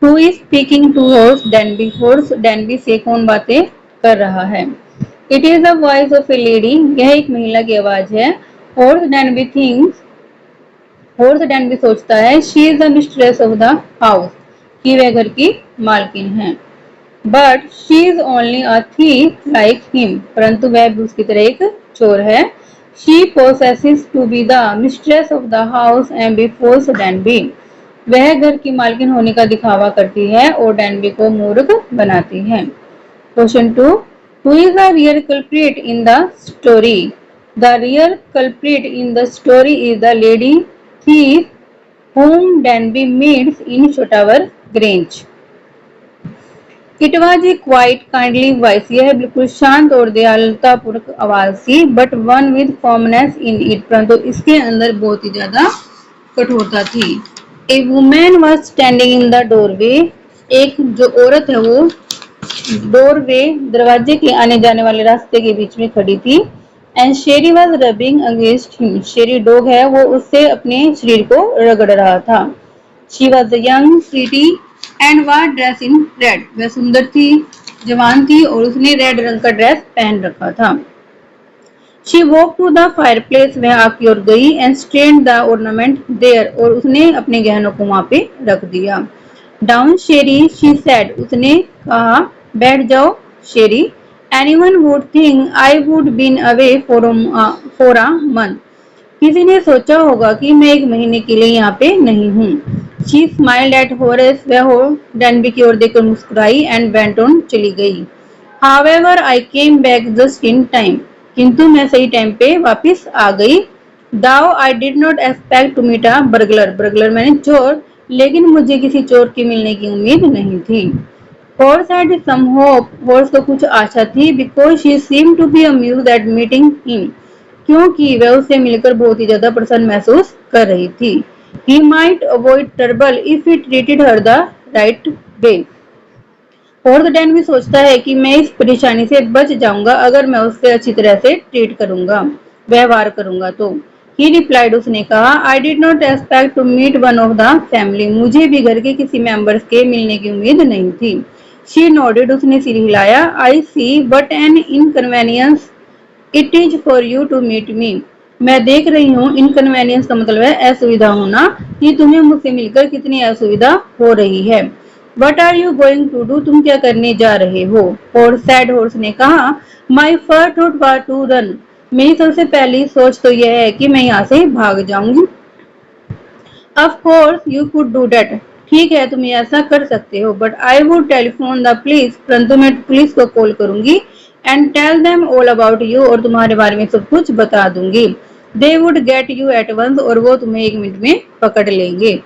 Who is speaking to Horse Danby से कौन बातें कर रहा है। It is the voice of a lady, यह एक महिला की आवाज है। हॉर्स डैनबी सोचता है she is the mistress of the house, कि वह घर की मालकिन है। But she is only a thief like him, परंतु वह भी उसकी तरह एक चोर है। She possesses to be the mistress of the house and befools Danby, वह घर की मालकिन होने का दिखावा करती है और डैनबी को मूर्ख बनाती है। Question 2, who is the real culprit in the story. The real culprit in the story is the lady thief whom Danby meets in Shotover Grange. It was a quite kindly voice, यह बिल्कुल शांत और दयालुतापूर्वक आवाज थी, but one with firmness in it, परंतु इसके अंदर बहुत ही ज्यादा कठोरता थी। A woman was standing in the doorway, एक जो औरत है वो डोरवे दरवाजे के आने जाने वाले रास्ते के बीच में खड़ी थी। And Sheri was rubbing against him, Sheri dog है वो उससे अपने शरीर को रगड़ रहा था। She was young pretty and was dress in red, वह सुंदर थी, जवान थी और उसने रेड रंग का ड्रेस पहन रखा था। She walk to the fireplace, वह आग की ओर गई। And stand the ornament there, और उसने अपने गहनों को वहां पे रख दिया। डाउन शेरी शी सेड, उसने कहा बैठ जाओ Sherry. Anyone would think I would been away for a month, किसी ने सोचा होगा कि मैं एक महीने के लिए यहाँ पे नहीं हूँ। शी स्माइल्ड एट हॉरेस, वह डैनबी की ओर देखकर मुस्कुराई एंड वेंट ऑन, चली गई। However I came back just in time, किंतु मैं सही टाइम पे वापस आ गई। Though I did not expect to meet a burglar, burglar मैंने चोर, लेकिन मुझे किसी चोर के मिलने की उम्मीद नहीं थी। Horse had some hope, Horse को कुछ आशा थी, because she seemed to be amused at meeting him, क्योंकि वह उससे मिलकर बहुत ही ज्यादा प्रसन्न महसूस कर रही थी। He might avoid trouble if he treated her the right way, horse Dan भी सोचता है कि मैं इस परेशानी से बच जाऊंगा अगर मैं उससे अच्छी तरह से ट्रीट करूंगा, व्यवहार करूंगा तो। ही रिप्लाइड, उसने कहा I did not expect to meet one of the family, मुझे भी घर के किसी मेंबर्स के मिलने की उम्मीद नहीं थी। शी नोडेड, उसने सिर हिलाया। I see but an inconvenience it is for you to meet me, मैं देख रही हूँ इनकन्वेनियंस का मतलब है असुविधा होना, कि तुम्हें मुझसे मिलकर कितनी असुविधा हो रही है। What are you going to do, तुम क्या करने जा रहे हो। और सैड हॉर्स ने कहा my first thought was to run, मेरी सबसे पहली सोच तो यह है कि मैं यहाँ से भाग जाऊंगी। Of course you could do that, ठीक है तुम ऐसा कर सकते हो, but I would telephone the police, परंतु मैं पुलिस को कॉल करूंगी। And tell them all about you, और तुम्हारे बारे में सब कुछ बता दूंगी। They would get you at once, और वो तुम्हें एक मिनट में पकड़ लेंगे।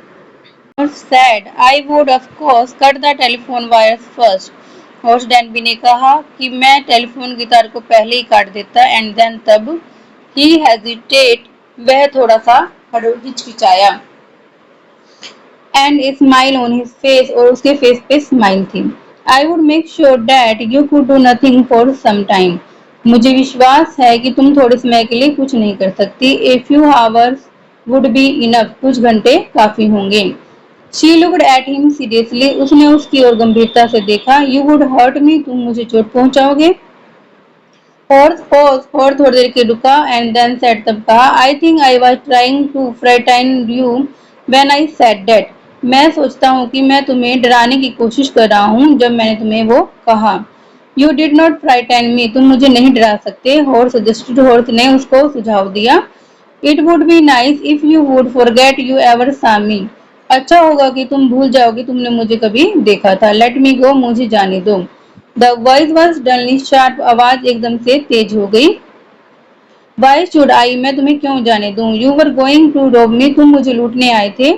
Said, I would of course cut the telephone wires first. Horse Danby ने कहा कि मैं टेलीफोन की तार को पहले ही काट देता। एंड देन, तब। ही हेजिटेट, वह थोड़ा सा हिचकिचाया। And a smile on his face, और उसके फेस पे स्माइल थी। I would make sure that you could do nothing for some time, मुझे विश्वास है कि तुम थोड़े समय के लिए कुछ नहीं कर सकती। A few hours would be enough, कुछ घंटे काफी होंगे। She looked at him seriously, उसने उसकी ओर गंभीरता से देखा। यू वुड हर्ट मी, तुम मुझे चोट पहुंचाओगे। हॉर्स थोड़ी देर के रुका। एंड देन सेड, तब कहा I think I was trying to frighten you when I said that, मैं सोचता हूँ कि मैं तुम्हें डराने की कोशिश कर रहा हूँ जब मैंने तुम्हें वो कहा। यू डिड नॉट फ्राइटन मी, तुम मुझे नहीं डरा सकते। हॉर्स सजेस्टेड, हॉर्स ने उसको सुझाव दिया। It would be nice if you would forget you ever सा मी, अच्छा होगा कि तुम भूल जाओगे तुमने मुझे कभी देखा था। लेट मी गो, मुझे जाने दो। The voice was Dunley sharp, आवाज एकदम से तेज हो गई। वाई शुड आई, मैं तुम्हें क्यों जाने दूं। यू वर गोइंग टू रोब मी, तुम मुझे लूटने आए थे।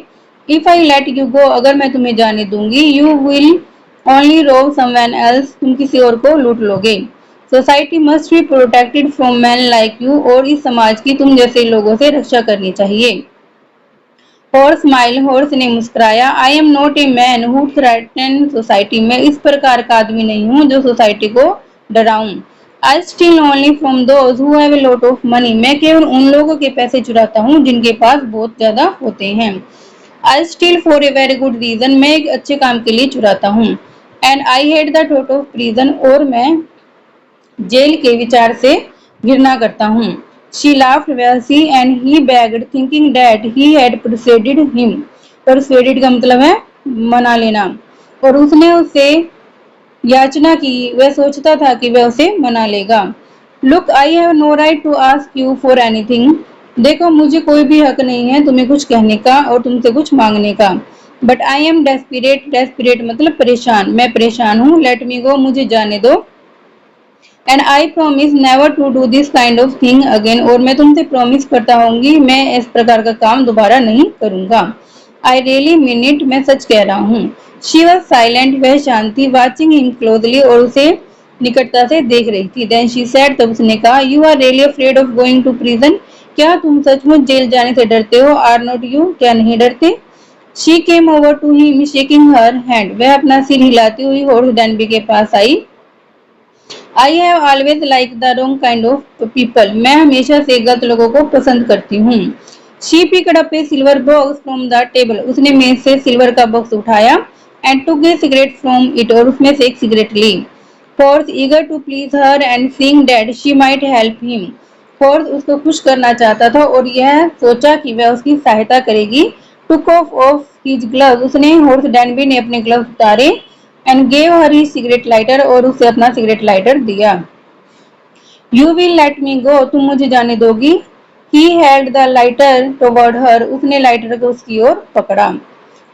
If I let you go, अगर मैं तुम्हें जाने दूंगी, यू विल ओनली रोब समवन एल्स, तुम किसी और को लूट लोगे। Society must be protected from man like you, और इस समाज की तुम जैसे लोगों से रक्षा करनी चाहिए। हॉर्स स्माइल, हॉर्स ने मुस्कुराया। I am not a man who threaten society, मैं इस प्रकार का आदमी नहीं हूँ जो सोसाइटी को डराऊं। I steal only from those who have a lot of money, मैं केवल उन लोगों के पैसे चुराता हूँ जिनके पास बहुत ज्यादा होते हैं। I steal for a very good reason, मैं एक अच्छे काम के लिए चुराता हूँ। And I hate the thought of prison, और मैं जेल के विचार से घृणा करता हूँ। शी लाफ्ड वैसी and he begged thinking that he had persuaded him. Persuaded का मतलब है मना लेना। और उसने उससे याचना की, वह सोचता था कि वह उसे मना लेगा। Look, I have no right to ask you for anything. देखो, मुझे कोई भी हक नहीं है तुम्हें कुछ कहने का और तुमसे कुछ मांगने का। But I am desperate, desperate मतलब परेशान, मैं परेशान हूँ। लेट मी गो, मुझे जाने दो। And I promise never to do this kind of thing again, और मैं तुमसे प्रॉमिस करता हूँगी मैं इस प्रकार का काम दोबारा नहीं करूंगा। आई रियली मीन इट, मैं सच कह रहा हूँ। शी वॉज साइलेंट, वह शांति, वाचिंग हिम क्लोजली, और उसे निकटता से देख रही थी। देन शी सेड, तब उसने कहा, you are really afraid of going to prison. क्या तुम सचमुच जेल जाने से डरते हो? आर नॉट यू, क्या नहीं डरते? She came over to him shaking her hand, वह अपना सिर हिलाती हुई हॉर्स डैनबी के पास आई। I have always like the wrong kind of people, मैं हमेशा से गलत लोगों को पसंद करती हूँ। She picked up a silver box from the table, उसने मेज से सिल्वर का बॉक्स उठाया। And took a cigarette from it, और उसमें से एक सिगरेट ली। Horace eager to please her and seeing that she might help him, फोर्स उसको खुश करना चाहता था और यह सोचा कि वह उसकी सहायता करेगी। टुक ऑफ हिज ग्लव्स, उसने हॉर्स डैनबी ने अपने ग्लव्स उतारे। And gave her his cigarette lighter, और उसे अपना सिगरेट लाइटर दिया। You will let me go, तुम मुझे जाने दोगी? He held the lighter toward her, उसने लाइटर को उसकी ओर पकड़ा।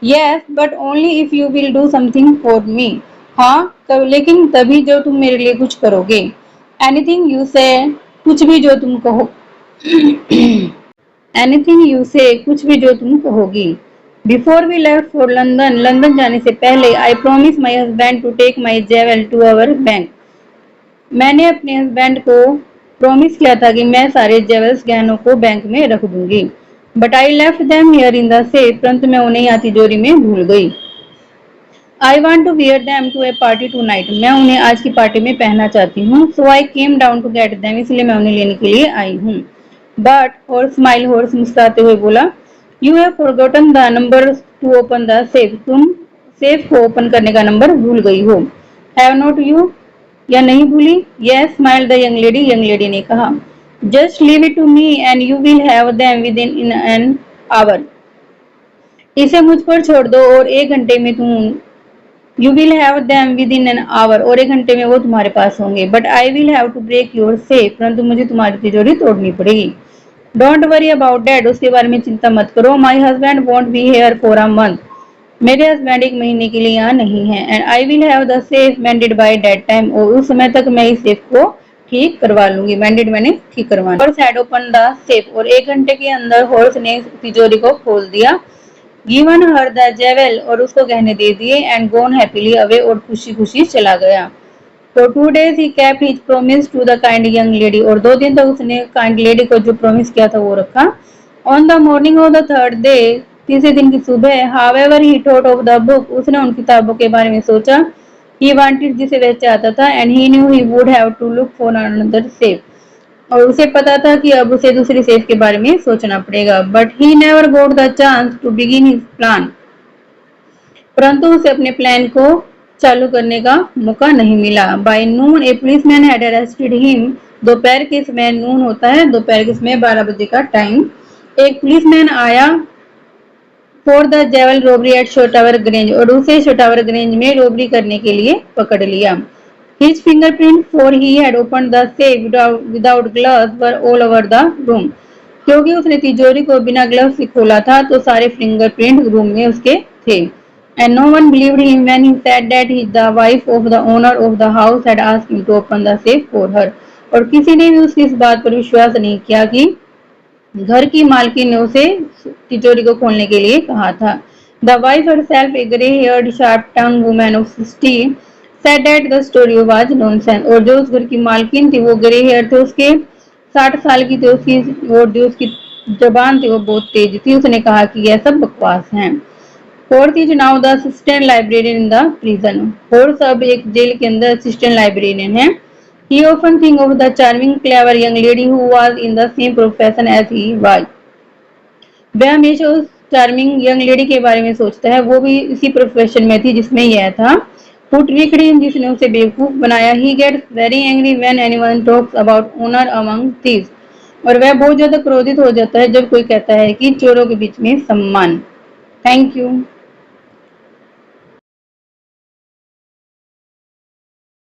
Yes, but only if you will do something for me. हाँ, लेकिन तभी जो तुम मेरे लिए कुछ करोगे। एनीथिंग यू से, कुछ भी जो तुम कहो। एनीथिंग यू से, कुछ भी जो तुम कहोगी। Before we left for London, London जाने से पहले, I promise my husband to take my jewel to our bank, मैंने अपने हस्बैंड को प्रॉमिस किया था कि मैं सारे जेवल्स गहनों को बैंक में रख दूंगी। But I left them here in the safe, परंतु मैं उन्हें यहाँ तिजोरी में भूल गई। I want to wear them to a party tonight, मैं उन्हें आज की पार्टी में पहनना चाहती हूँ। So I came down to get them, इसलिए मैं उन्हें लेने के लिए आई हूँ। बट हॉर्स स्माइल, हॉर्स मुस्कुराते हुए बोला, you have forgotten the number two open the safe, तुम सेफ को ओपन करने का नंबर भूल गई हो। हैव नॉट यू, या नहीं भूली? Yes, smile the young lady, young lady ने कहा। Just leave it to me and you will have them within an hour, इसे मुझ पर छोड़ दो और 1 घंटे में तुम, you will have them within an hour, और 1 घंटे में वो तुम्हारे पास होंगे। But I will have to break your safe, परंतु मुझे तुम्हारी तिजोरी तोड़नी पड़ेगी। डोंट वरी अबाउट दैट, उसके बारे में चिंता मत करो। My husband want be here for a month, मेरे हस्बैंड 1 महीने के लिए यहाँ नहीं है। And I will have the safe मेंडेड by that time, और उस समय तक मैं इस सेफ को ठीक करवा लूंगी। मेंडेड मैंने ठीक करवाना। Horse had open the safe, और 1 घंटे के अंदर हॉर्स ने तिजोरी को खोल दिया। गिवन हर द जेवल, और उसको गहने दे दिए। एंड गोन हैप्पीली अवे, और खुशी खुशी चला गया। For 2 days he kept his promise to the kind young lady, और 2 दिन तक उसने काइंड लेडी को जो प्रॉमिस किया था वो रखा। On the morning of the third day, तीसरे दिन की सुबह, however he thought of the book, उसने उन किताबों के बारे में सोचा। ही वांटेड, जिसे वह चाहता था। And he knew he would have to look for another safe, और उसे पता था कि अब उसे दूसरी सेफ के बारे में सोचना पड़ेगा। But he never got the chance to begin his plan, परंतु उसे अपने प्लान को चालू करने का मौका नहीं मिला। By noon A policeman had arrested him, दोपहर के समय, नून होता है दोपहर के समय 12 बजे का टाइम। एक पुलिसमैन आया for the jewel robbery at Shotover Grange, और उसे शोटावर ग्रेंज में रॉबरी करने के लिए पकड़ लिया। His fingerprint for he had open the safe without gloves were all over the room, क्योंकि उसने तिजोरी को बिना ग्लव्स से खोला था तो सारे फिंगरप्रिंट रूम में उसके थे। And no one believed him when he said that the wife of the owner of the house had asked him to open the safe for her. और किसी ने भी उसकी इस बात पर विश्वास नहीं किया कि घर की मालकिन ने उसे तिजोरी को खोलने के लिए कहा था। The wife herself, a grey-haired, sharp-tongued woman of 60, said that the story was nonsense. और जो उस घर की मालकिन थी वो ग्रे हेयर थे, उसके 60 साल की थी उसकी, और जो उसकी जबान थी वो बहुत तेज थी। उसने कहा कि यह सब बकवास है। Fourth is now the assistant librarian in the prison, fourth अब एक जेल के अंदर असिस्टेंट लाइब्रेरियन है। He often think of the charming, clever young lady who was in the same profession as he was. वह हमेशा उस charming young lady के बारे में सोचता है, वो भी इसी प्रोफेशन में थी जिसमें यह था। हु ट्रिक्ड हिम, जिसने उसे बेवकूफ बनाया। He gets very angry when anyone talks about honour among thieves, और वह बहुत ज्यादा क्रोधित हो जाता है जब कोई कहता है कि चोरों के बीच में सम्मान। Thank you.